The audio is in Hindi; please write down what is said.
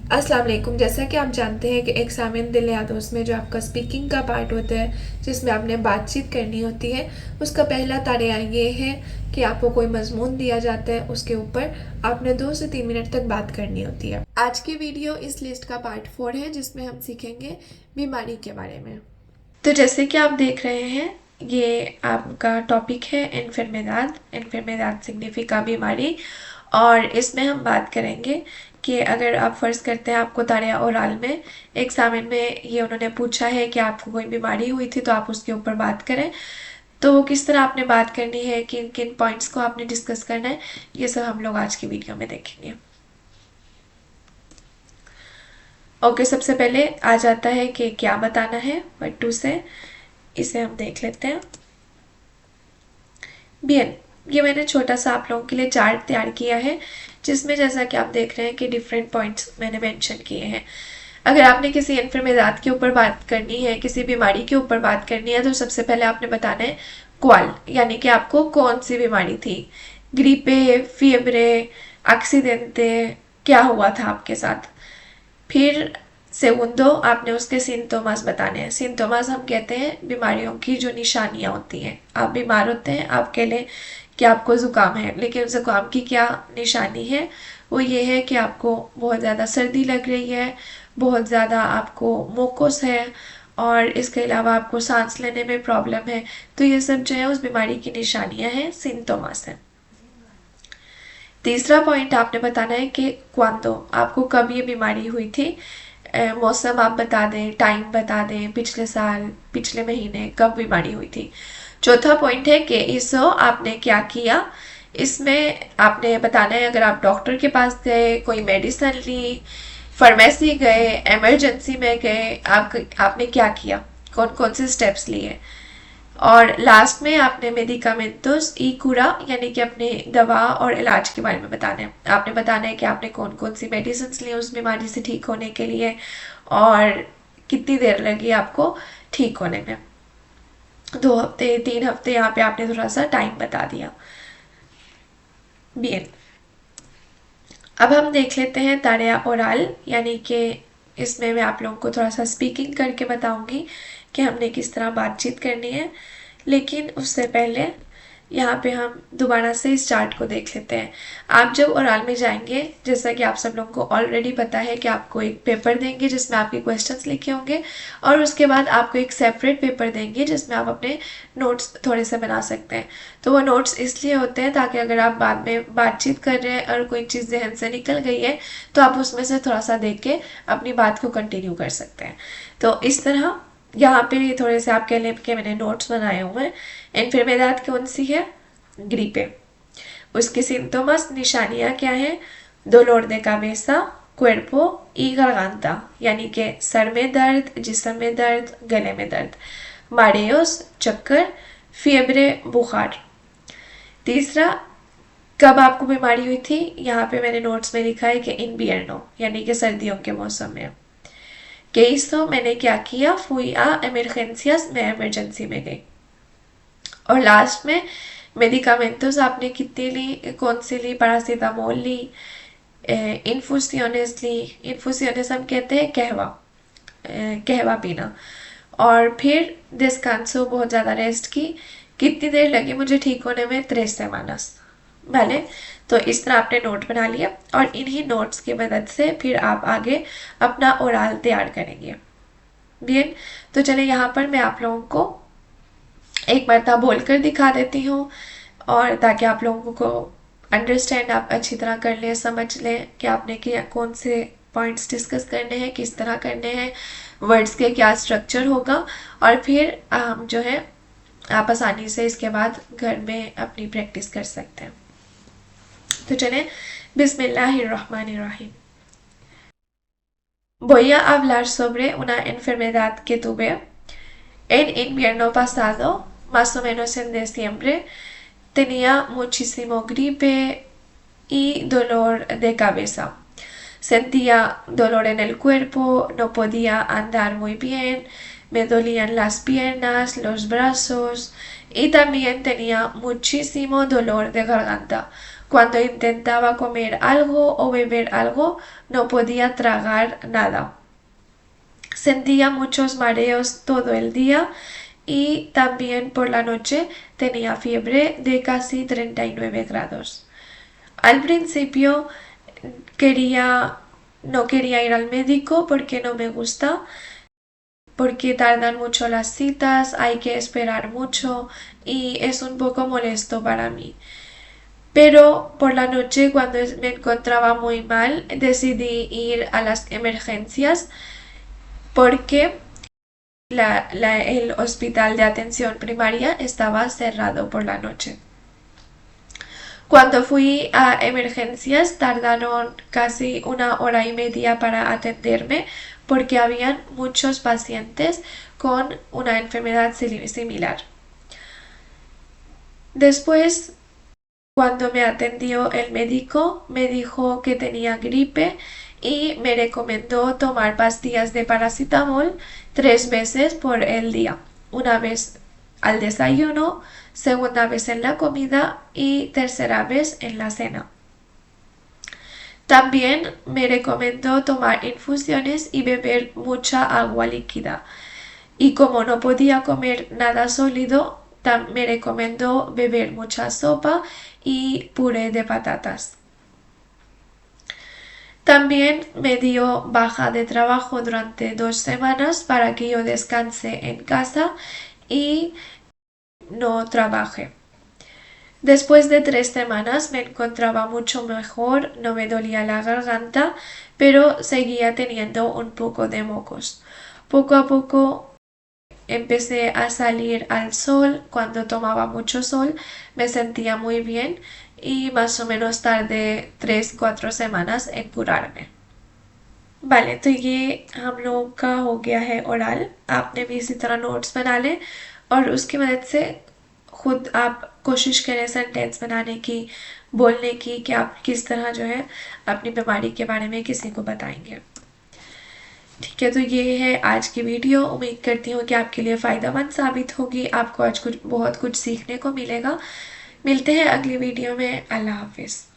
अस्सलाम वालेकुम। जैसा कि आप जानते हैं कि एग्ज़ामिन दिल यादोस में जो आपका स्पीकिंग का पार्ट होता है जिसमें आपने बातचीत करनी होती है, उसका पहला तारिया ये है कि आपको कोई मजमून दिया जाता है, उसके ऊपर आपने 2 से 3 मिनट तक बात करनी होती है। आज की वीडियो इस लिस्ट का पार्ट 4 है जिसमें हम सीखेंगे बीमारी के बारे में। तो जैसे कि आप देख रहे हैं, ये आपका टॉपिक है इन्फर्मेदाद। इन्फर्मेदाद सिग्निफिका बीमारी। और इसमें हम बात करेंगे कि अगर आप फ़र्ज़ करते हैं आपको तारिया ओरल में एग्ज़ामिन में ये उन्होंने पूछा है कि आपको कोई बीमारी हुई थी तो आप उसके ऊपर बात करें, तो वो किस तरह आपने बात करनी है, किन किन पॉइंट्स को आपने डिस्कस करना है, ये सब हम लोग आज की वीडियो में देखेंगे। ओके, सबसे पहले आ जाता है कि क्या बताना है, व्हाट टू से। इसे हम देख लेते हैं। bien, ये मैंने छोटा सा आप लोगों के लिए चार्ट तैयार किया है जिसमें जैसा कि आप देख रहे हैं कि डिफरेंट पॉइंट्स मैंने मेंशन किए हैं। अगर आपने किसी इन्फर्मेदात के ऊपर बात करनी है, किसी बीमारी के ऊपर बात करनी है, तो सबसे पहले आपने बताना है क्वाल, यानी कि आपको कौन सी बीमारी थी। ग्रीपे, फीवरे, एक्सीडेंटे, क्या हुआ था आपके साथ। फिर सेगुंदो, आपने उसके सिम्टोमास बताने हैं। सिम्टोमास हम कहते हैं बीमारियों की जो निशानियां होती हैं। आप बीमार होते हैं, आप कह लें कि आपको ज़ुकाम है, लेकिन ज़ुकाम की क्या निशानी है, वो ये है कि आपको बहुत ज़्यादा सर्दी लग रही है, बहुत ज़्यादा आपको मोकोस है, और इसके अलावा आपको सांस लेने में प्रॉब्लम है। तो ये सब जो है उस बीमारी की निशानियां हैं, सिम्टोमास है। तीसरा पॉइंट आपने बताना है कि क्वांतो, आपको कब ये बीमारी हुई थी। मौसम आप बता दें, टाइम बता दें, पिछले साल, पिछले महीने कब बीमारी हुई थी। चौथा पॉइंट है कि इसो आपने क्या किया। इसमें आपने बताना है अगर आप डॉक्टर के पास गए, कोई मेडिसिन ली, फार्मेसी गए, इमरजेंसी में गए, आपने क्या किया, कौन कौन से स्टेप्स लिए। और लास्ट में आपने मेडिकामेंटोस ई कूरा, यानी कि अपने दवा और इलाज के बारे में बताना है। आपने बताना है कि आपने कौन कौन सी मेडिसिन ली उस बीमारी से ठीक होने के लिए और कितनी देर लगी आपको ठीक होने में। 2 हफ्ते, 3 हफ्ते, यहाँ पे आपने थोड़ा सा टाइम बता दिया। bien, अब हम देख लेते हैं तारिया ओरल, यानी कि इसमें मैं आप लोगों को थोड़ा सा स्पीकिंग करके बताऊंगी कि हमने किस तरह बातचीत करनी है। लेकिन उससे पहले यहाँ पे हम दोबारा से इस चार्ट को देख लेते हैं। आप जब ओरल में जाएंगे, जैसा कि आप सब लोगों को ऑलरेडी पता है कि आपको एक पेपर देंगे जिसमें आपके क्वेश्चंस लिखे होंगे, और उसके बाद आपको एक सेपरेट पेपर देंगे जिसमें आप अपने नोट्स थोड़े से बना सकते हैं। तो वो नोट्स इसलिए होते हैं ताकि अगर आप बाद में बातचीत कर रहे हैं और कोई चीज़ जहन से निकल गई है तो आप उसमें से थोड़ा सा देख के अपनी बात को कंटिन्यू कर सकते हैं। तो इस तरह यहाँ पे थोड़े से आप कह लें कि मैंने नोट्स बनाए हुए हैं। इन्फर्मेदाद कौन सी है, ग्रीपे। उसके सिम्टोमस, निशानियाँ क्या हैं, डोलोर दे cabeza, cuerpo y garganta, यानी कि सर में दर्द, जिस्म में दर्द, गले में दर्द। मारेओस, चक्कर। फीब्रे, बुखार। तीसरा, कब आपको बीमारी हुई थी, यहाँ पे मैंने नोट्स में लिखा है कि इनवियर्नो, यानी कि सर्दियों के मौसम में। केसो, मैंने क्या किया, फुई आ एमरजेंसियास, मैं इमरजेंसी में गई। और लास्ट में मेडिकामेंटोस, आपने कितनी ली, कौन सी ली, पैरासीटामोल ली, इन्फुसियोनेस ली। इन्फुसियोनेस हम कहते हैं कहवा, कहवा पीना। और फिर डिस्कांसो, बहुत ज़्यादा रेस्ट की। कितनी देर लगी मुझे ठीक होने में, 3 semanas। भले, तो इस तरह आपने नोट बना लिया और इन्हीं नोट्स की मदद से फिर आप आगे अपना ओरल तैयार करेंगे। bien, तो चले यहाँ पर मैं आप लोगों को एक मरतबा बोल कर दिखा देती हूँ, और ताकि आप लोगों को अंडरस्टैंड आप अच्छी तरह कर लें, समझ लें कि आपने क्या कौन से पॉइंट्स डिस्कस करने हैं, किस तरह करने हैं, वर्ड्स के क्या स्ट्रक्चर होगा, और फिर हम जो है आप आसानी से इसके बाद घर में अपनी प्रैक्टिस कर सकते हैं। तो चलें, बिस्मिल्लाहिर्रहमानिर्रहीम। Voy a hablar sobre una enfermedad que tuve en invierno pasado, más o menos en diciembre. Tenía muchísimo gripe y dolor de cabeza. Sentía dolor en el cuerpo, no podía andar muy bien, me dolían las piernas, los brazos y también tenía muchísimo dolor de garganta. cuando intentaba comer algo o beber algo, no podía tragar nada. Sentía muchos mareos todo el día y también por la noche tenía fiebre de casi 39 grados. Al principio no quería ir al médico porque no me gusta, porque tardan mucho las citas, hay que esperar mucho y es un poco molesto para mí. Pero por la noche, cuando me encontraba muy mal, decidí ir a las emergencias porque el hospital de atención primaria estaba cerrado por la noche. Cuando fui a emergencias tardaron casi 1 hora y media para atenderme porque habían muchos pacientes con una enfermedad similar. Después, cuando me atendió el médico, me dijo que tenía gripe y me recomendó tomar pastillas de paracetamol 3 veces por el día. Una vez al desayuno, segunda vez en la comida y tercera vez en la cena. También me recomendó tomar infusiones y beber mucha agua líquida. Y como no podía comer nada sólido, me recomendó beber mucha sopa y puré de patatas. También me dio baja de trabajo durante 2 semanas para que yo descanse en casa y no trabaje. Después de 3 semanas me encontraba mucho mejor, no me dolía la garganta, pero seguía teniendo un poco de mocos. Poco a poco empecé a salir al sol. Cuando tomaba mucho sol me sentía muy bien y más o menos tardé 3-4 semanas en curarme. भले तो ये हम लोगों का हो गया है ओरल। आपने भी इसी तरह नोट्स बना लें और उसकी मदद से खुद आप कोशिश करें सेंटेंस बनाने की, बोलने की, कि आप किस तरह जो है अपनी बीमारी के बारे में किसी को बताएंगे। ठीक है, तो ये है आज की वीडियो। उम्मीद करती हूँ कि आपके लिए फ़ायदेमंद साबित होगी, आपको आज बहुत कुछ सीखने को मिलेगा। मिलते हैं अगली वीडियो में। अल्लाह हाफिज़।